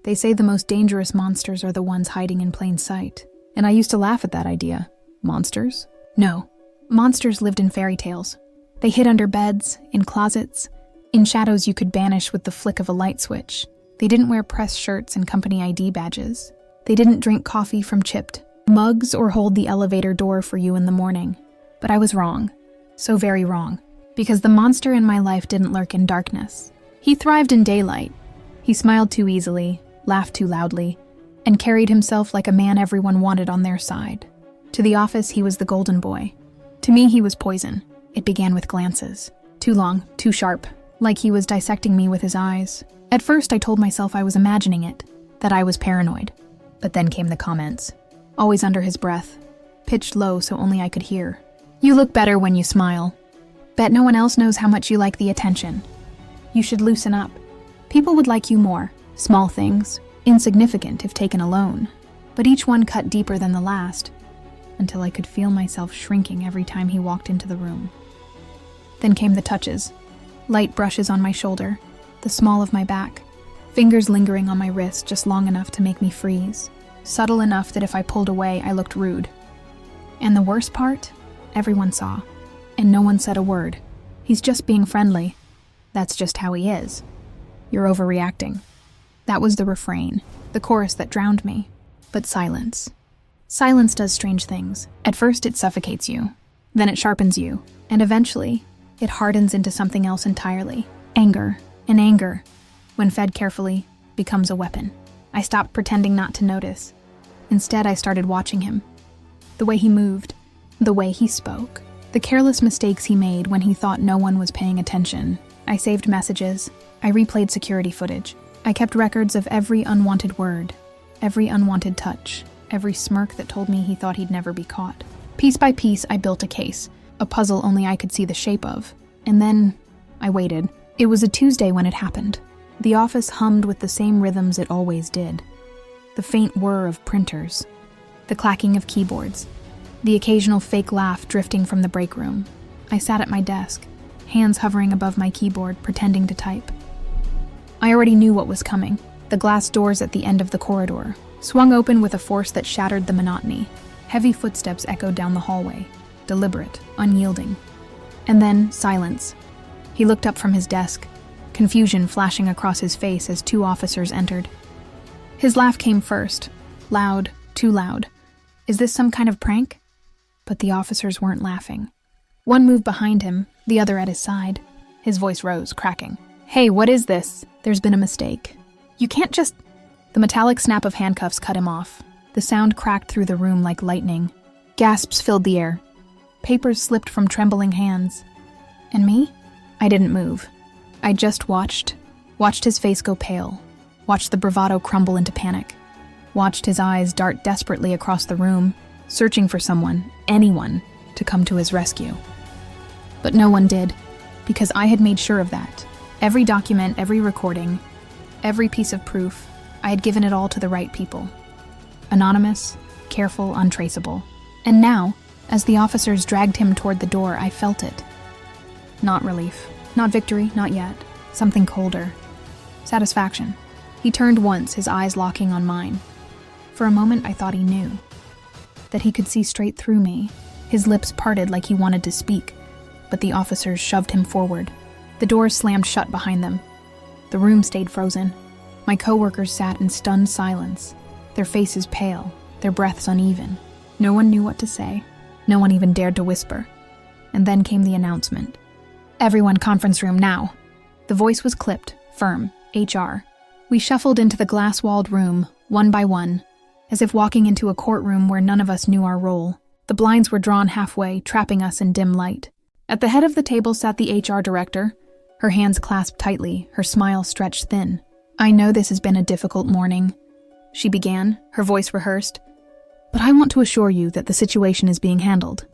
They say the most dangerous monsters are the ones hiding in plain sight. And I used to laugh at that idea. Monsters? No. Monsters lived in fairy tales. They hid under beds, in closets, in shadows you could banish with the flick of a light switch. They didn't wear press shirts and company ID badges. They didn't drink coffee from chipped mugs or hold the elevator door for you in the morning. But I was wrong. So very wrong. Because the monster in my life didn't lurk in darkness. He thrived in daylight. He smiled too easily, laughed too loudly, and carried himself like a man everyone wanted on their side. To the office, he was the golden boy. To me, he was poison. It began with glances. Too long, too sharp, like he was dissecting me with his eyes. At first, I told myself I was imagining it, that I was paranoid. But then came the comments. Always under his breath, pitched low so only I could hear. You look better when you smile. Bet no one else knows how much you like the attention. You should loosen up. People would like you more. Small things, insignificant if taken alone. But each one cut deeper than the last, until I could feel myself shrinking every time he walked into the room. Then came the touches. Light brushes on my shoulder, the small of my back, fingers lingering on my wrist just long enough to make me freeze. Subtle enough that if I pulled away, I looked rude. And the worst part? Everyone saw. And no one said a word. He's just being friendly. That's just how he is. You're overreacting. That was the refrain, the chorus that drowned me. But silence. Silence does strange things. At first it suffocates you. Then it sharpens you. And eventually, it hardens into something else entirely. Anger. And anger, when fed carefully, becomes a weapon. I stopped pretending not to notice. Instead, I started watching him. The way he moved, the way he spoke, the careless mistakes he made when he thought no one was paying attention. I saved messages. I replayed security footage. I kept records of every unwanted word, every unwanted touch, every smirk that told me he thought he'd never be caught. Piece by piece, I built a case, a puzzle only I could see the shape of. And then, I waited. It was a Tuesday when it happened. The office hummed with the same rhythms it always did. The faint whir of printers, the clacking of keyboards, the occasional fake laugh drifting from the break room. I sat at my desk, hands hovering above my keyboard, pretending to type. I already knew what was coming. The glass doors at the end of the corridor swung open with a force that shattered the monotony. Heavy footsteps echoed down the hallway, deliberate, unyielding. And then silence. He looked up from his desk, confusion flashing across his face as two officers entered. His laugh came first, loud, too loud. Is this some kind of prank? But the officers weren't laughing. One moved behind him, the other at his side. His voice rose, cracking. Hey, what is this? There's been a mistake. You can't just... The metallic snap of handcuffs cut him off. The sound cracked through the room like lightning. Gasps filled the air. Papers slipped from trembling hands. And me? I didn't move. I just watched his face go pale, watched the bravado crumble into panic, watched his eyes dart desperately across the room, searching for someone, anyone, to come to his rescue. But no one did, because I had made sure of that. Every document, every recording, every piece of proof, I had given it all to the right people. Anonymous, careful, untraceable. And now, as the officers dragged him toward the door, I felt it. Not relief. Not victory, not yet. Something colder. Satisfaction. He turned once, his eyes locking on mine. For a moment, I thought he knew. That he could see straight through me. His lips parted like he wanted to speak, but the officers shoved him forward. The doors slammed shut behind them. The room stayed frozen. My coworkers sat in stunned silence, their faces pale, their breaths uneven. No one knew what to say. No one even dared to whisper. And then came the announcement. Everyone, conference room now. The voice was clipped, firm, HR. We shuffled into the glass-walled room, one by one, as if walking into a courtroom where none of us knew our role. The blinds were drawn halfway, trapping us in dim light. At the head of the table sat the HR director, her hands clasped tightly, her smile stretched thin. I know this has been a difficult morning, she began, her voice rehearsed, but I want to assure you that the situation is being handled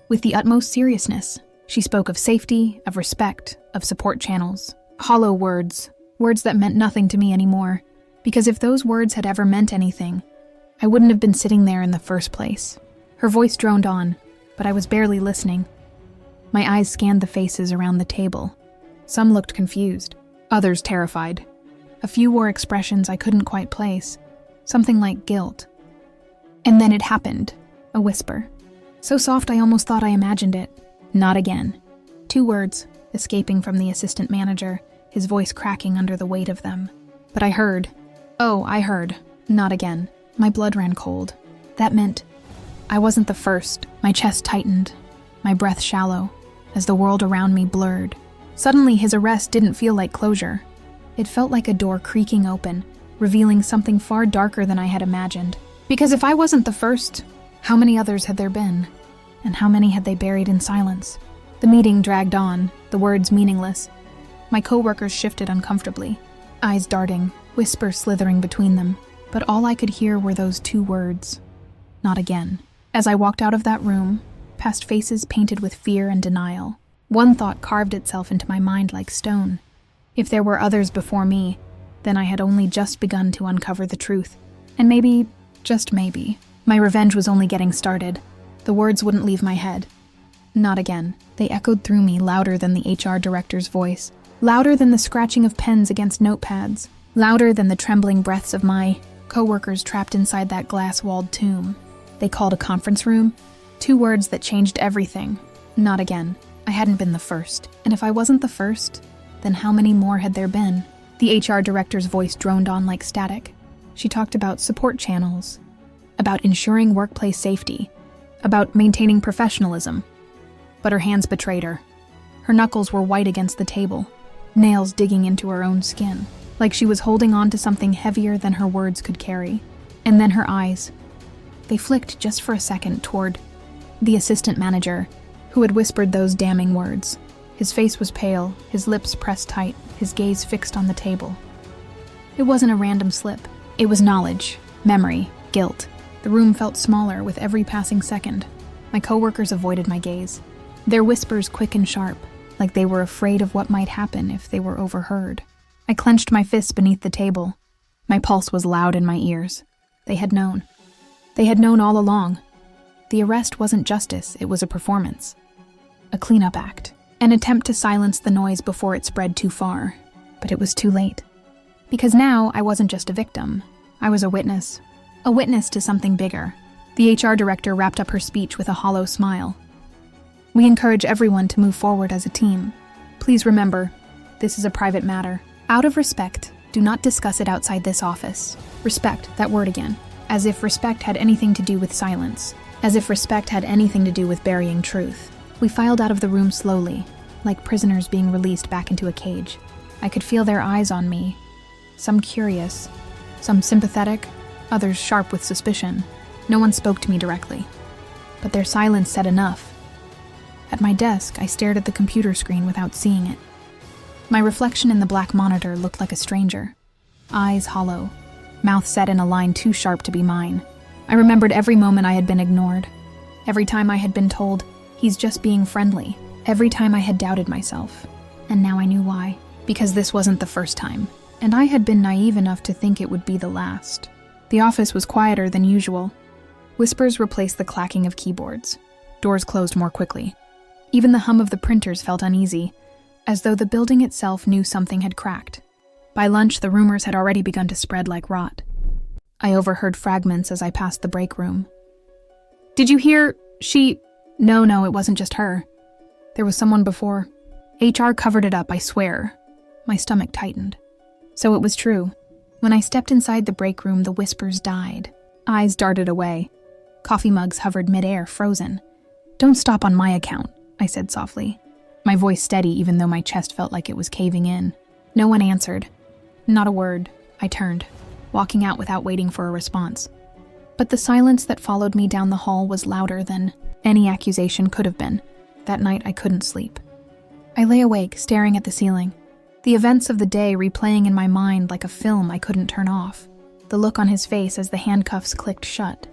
with the utmost seriousness. She spoke of safety, of respect, of support channels. Hollow words, words that meant nothing to me anymore, because if those words had ever meant anything, I wouldn't have been sitting there in the first place. Her voice droned on, but I was barely listening. My eyes scanned the faces around the table. Some looked confused, others terrified. A few wore expressions I couldn't quite place, something like guilt. And then it happened, a whisper. So soft I almost thought I imagined it. Not again. 2 words, escaping from the assistant manager, his voice cracking under the weight of them. But I heard. Oh, I heard. Not again. My blood ran cold. That meant I wasn't the first. My chest tightened, my breath shallow, as the world around me blurred. Suddenly, his arrest didn't feel like closure. It felt like a door creaking open, revealing something far darker than I had imagined. Because if I wasn't the first, how many others had there been? And how many had they buried in silence? The meeting dragged on, the words meaningless. My coworkers shifted uncomfortably, eyes darting, whispers slithering between them. But all I could hear were those 2 words. Not again. As I walked out of that room, past faces painted with fear and denial, one thought carved itself into my mind like stone. If there were others before me, then I had only just begun to uncover the truth. And maybe, just maybe, my revenge was only getting started. The words wouldn't leave my head. Not again. They echoed through me louder than the HR director's voice, louder than the scratching of pens against notepads, louder than the trembling breaths of my coworkers trapped inside that glass-walled tomb. They called a conference room. 2 words that changed everything. Not again. I hadn't been the first. And if I wasn't the first, then how many more had there been? The HR director's voice droned on like static. She talked about support channels, about ensuring workplace safety, about maintaining professionalism. But her hands betrayed her. Her knuckles were white against the table, nails digging into her own skin, like she was holding on to something heavier than her words could carry. And then her eyes. They flicked just for a second toward the assistant manager, who had whispered those damning words. His face was pale, his lips pressed tight, his gaze fixed on the table. It wasn't a random slip. It was knowledge, memory, guilt. The room felt smaller with every passing second. My coworkers avoided my gaze, their whispers quick and sharp, like they were afraid of what might happen if they were overheard. I clenched my fists beneath the table. My pulse was loud in my ears. They had known. They had known all along. The arrest wasn't justice, it was a performance. A cleanup act. An attempt to silence the noise before it spread too far. But it was too late. Because now I wasn't just a victim. I was a witness. A witness to something bigger. The HR director wrapped up her speech with a hollow smile. We encourage everyone to move forward as a team. Please remember, this is a private matter. Out of respect, do not discuss it outside this office. Respect, that word again. As if respect had anything to do with silence. As if respect had anything to do with burying truth. We filed out of the room slowly, like prisoners being released back into a cage. I could feel their eyes on me. Some curious, some sympathetic, others sharp with suspicion. No one spoke to me directly. But their silence said enough. At my desk, I stared at the computer screen without seeing it. My reflection in the black monitor looked like a stranger. Eyes hollow, mouth set in a line too sharp to be mine. I remembered every moment I had been ignored. Every time I had been told, he's just being friendly. Every time I had doubted myself. And now I knew why. Because this wasn't the first time. And I had been naive enough to think it would be the last. The office was quieter than usual. Whispers replaced the clacking of keyboards. Doors closed more quickly. Even the hum of the printers felt uneasy, as though the building itself knew something had cracked. By lunch, the rumors had already begun to spread like rot. I overheard fragments as I passed the break room. Did you hear? No, it wasn't just her. There was someone before. HR covered it up, I swear. My stomach tightened. So it was true. When I stepped inside the break room, the whispers died. Eyes darted away. Coffee mugs hovered midair, frozen. Don't stop on my account, I said softly. My voice steady even though my chest felt like it was caving in. No one answered. Not a word. I turned, walking out without waiting for a response. But the silence that followed me down the hall was louder than any accusation could have been. That night I couldn't sleep. I lay awake, staring at the ceiling. The events of the day replaying in my mind like a film I couldn't turn off. The look on his face as the handcuffs clicked shut.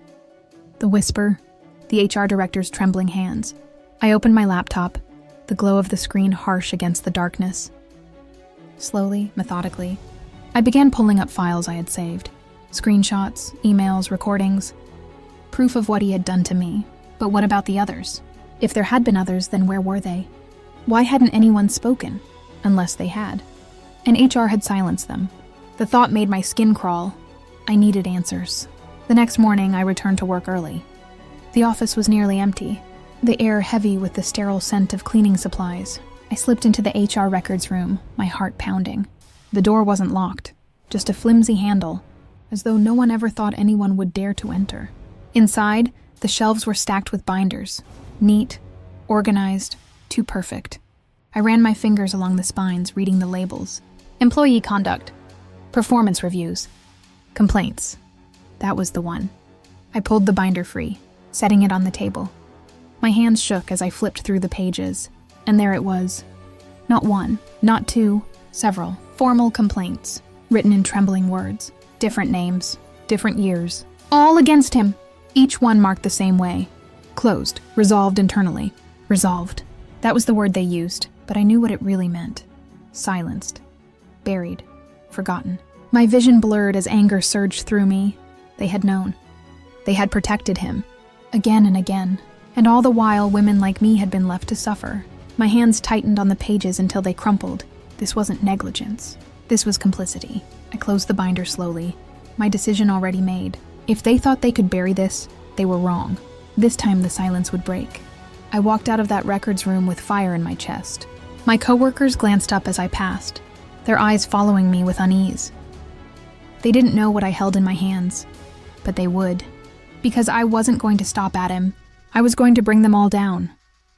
The whisper, the HR director's trembling hands. I opened my laptop, the glow of the screen harsh against the darkness. Slowly, methodically, I began pulling up files I had saved. Screenshots, emails, recordings. Proof of what he had done to me. But what about the others? If there had been others, then where were they? Why hadn't anyone spoken? Unless they had. And HR had silenced them. The thought made my skin crawl. I needed answers. The next morning, I returned to work early. The office was nearly empty, the air heavy with the sterile scent of cleaning supplies. I slipped into the HR records room, my heart pounding. The door wasn't locked, just a flimsy handle, as though no one ever thought anyone would dare to enter. Inside, the shelves were stacked with binders, neat, organized, too perfect. I ran my fingers along the spines, reading the labels. Employee conduct, performance reviews, complaints. That was the one. I pulled the binder free, setting it on the table. My hands shook as I flipped through the pages, and there it was. Not one, not two, several. Formal complaints, written in trembling words. Different names, different years. All against him. Each one marked the same way. Closed, resolved internally. Resolved. That was the word they used, but I knew what it really meant. Silenced. Buried. Forgotten. My vision blurred as anger surged through me. They had known. They had protected him. Again and again. And all the while, women like me had been left to suffer. My hands tightened on the pages until they crumpled. This wasn't negligence. This was complicity. I closed the binder slowly. My decision already made. If they thought they could bury this, they were wrong. This time the silence would break. I walked out of that records room with fire in my chest. My coworkers glanced up as I passed, their eyes following me with unease. They didn't know what I held in my hands, but they would. Because I wasn't going to stop at him. I was going to bring them all down.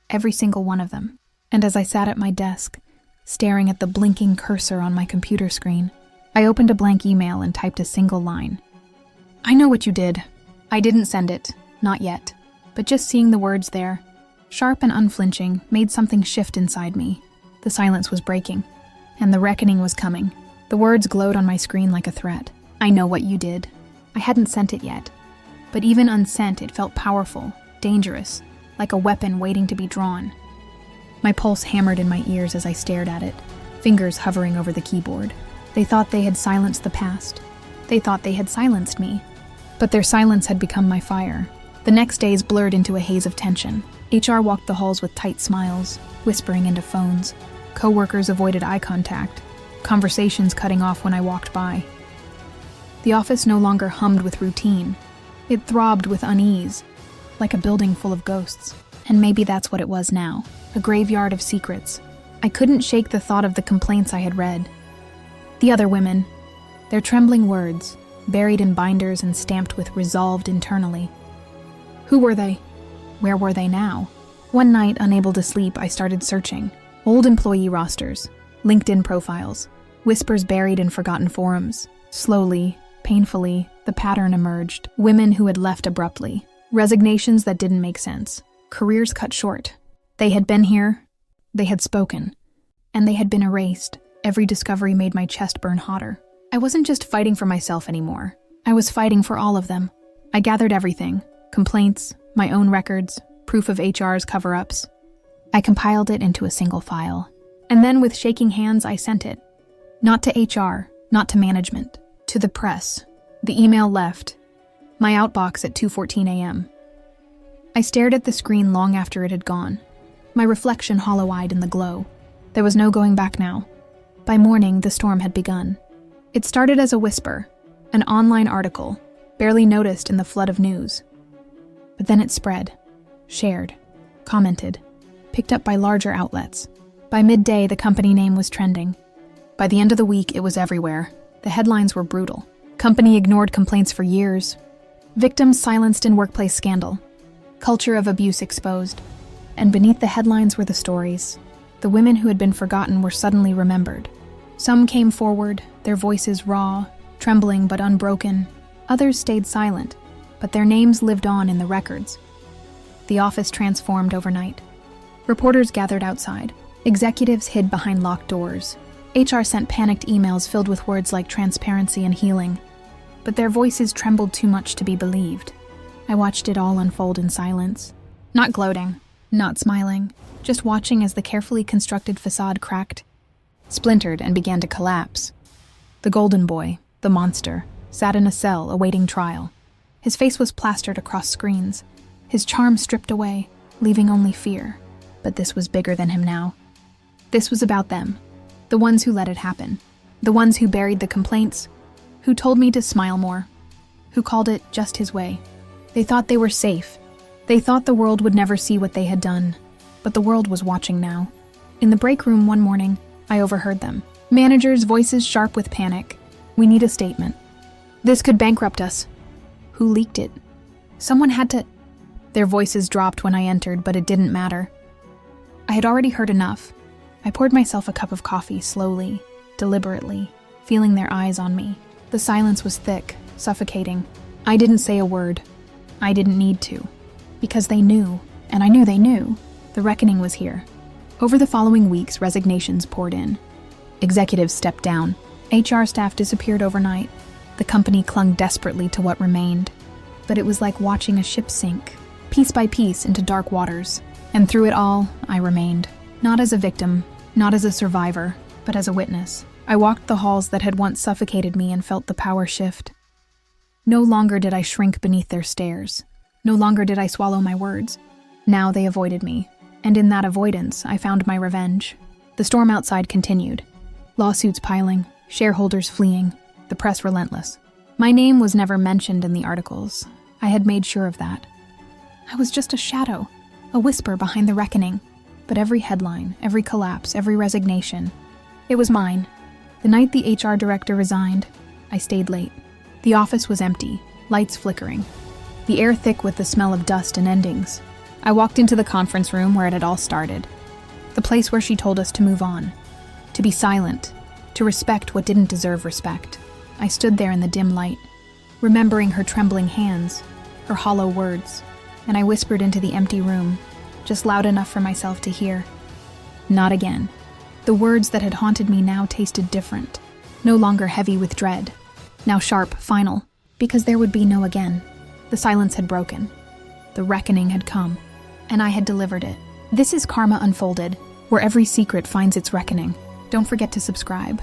Every single one of them. And as I sat at my desk, staring at the blinking cursor on my computer screen, I opened a blank email and typed a single line. I know what you did. I didn't send it. Not yet. But just seeing the words there, sharp and unflinching, made something shift inside me. The silence was breaking, and the reckoning was coming. The words glowed on my screen like a threat. I know what you did. I hadn't sent it yet. But even unsent, it felt powerful, dangerous, like a weapon waiting to be drawn. My pulse hammered in my ears as I stared at it, fingers hovering over the keyboard. They thought they had silenced the past. They thought they had silenced me. But their silence had become my fire. The next days blurred into a haze of tension. HR walked the halls with tight smiles, whispering into phones. Coworkers avoided eye contact, conversations cutting off when I walked by. The office no longer hummed with routine. It throbbed with unease, like a building full of ghosts. And maybe that's what it was now, a graveyard of secrets. I couldn't shake the thought of the complaints I had read. The other women, their trembling words, buried in binders and stamped with resolved internally. Who were they? Where were they now? One night, unable to sleep, I started searching. Old employee rosters, LinkedIn profiles, whispers buried in forgotten forums. Slowly, painfully, the pattern emerged. Women who had left abruptly. Resignations that didn't make sense. Careers cut short. They had been here. They had spoken. And they had been erased. Every discovery made my chest burn hotter. I wasn't just fighting for myself anymore. I was fighting for all of them. I gathered everything. Complaints, my own records, proof of HR's cover-ups. I compiled it into a single file. And then with shaking hands, I sent it. Not to HR, not to management, to the press. The email left. My outbox at 2:14 a.m. I stared at the screen long after it had gone, my reflection hollow-eyed in the glow. There was no going back now. By morning, the storm had begun. It started as a whisper, an online article, barely noticed in the flood of news. But then it spread, shared, commented, picked up by larger outlets. By midday, the company name was trending. By the end of the week, it was everywhere. The headlines were brutal. Company ignored complaints for years. Victims silenced in workplace scandal. Culture of abuse exposed. And beneath the headlines were the stories. The women who had been forgotten were suddenly remembered. Some came forward, their voices raw, trembling but unbroken. Others stayed silent, but their names lived on in the records. The office transformed overnight. Reporters gathered outside. Executives hid behind locked doors. HR sent panicked emails filled with words like transparency and healing. But their voices trembled too much to be believed. I watched it all unfold in silence. Not gloating, not smiling, just watching as the carefully constructed facade cracked, splintered, and began to collapse. The golden boy, the monster, sat in a cell awaiting trial. His face was plastered across screens, his charm stripped away, leaving only fear. But this was bigger than him now. This was about them, the ones who let it happen. The ones who buried the complaints, who told me to smile more, who called it just his way. They thought they were safe. They thought the world would never see what they had done. But the world was watching now. In the break room one morning, I overheard them. Managers' voices sharp with panic. We need a statement. This could bankrupt us. Who leaked it? Someone had to... Their voices dropped when I entered, but it didn't matter. I had already heard enough. I poured myself a cup of coffee slowly, deliberately, feeling their eyes on me. The silence was thick, suffocating. I didn't say a word. I didn't need to. Because they knew, and I knew they knew, the reckoning was here. Over the following weeks, resignations poured in. Executives stepped down. HR staff disappeared overnight. The company clung desperately to what remained. But it was like watching a ship sink, piece by piece into dark waters. And through it all, I remained. Not as a victim, not as a survivor, but as a witness. I walked the halls that had once suffocated me and felt the power shift. No longer did I shrink beneath their stares. No longer did I swallow my words. Now they avoided me. And in that avoidance, I found my revenge. The storm outside continued. Lawsuits piling, shareholders fleeing, the press relentless. My name was never mentioned in the articles. I had made sure of that. I was just a shadow, a whisper behind the reckoning. But every headline, every collapse, every resignation, it was mine. The night the HR director resigned, I stayed late. The office was empty, lights flickering, the air thick with the smell of dust and endings. I walked into the conference room where it had all started, the place where she told us to move on, to be silent, to respect what didn't deserve respect. I stood there in the dim light, remembering her trembling hands, her hollow words, and I whispered into the empty room, just loud enough for myself to hear. Not again. The words that had haunted me now tasted different, no longer heavy with dread, now sharp, final, because there would be no again. The silence had broken. The reckoning had come, and I had delivered it. This is Karma Unfolded, where every secret finds its reckoning. Don't forget to subscribe.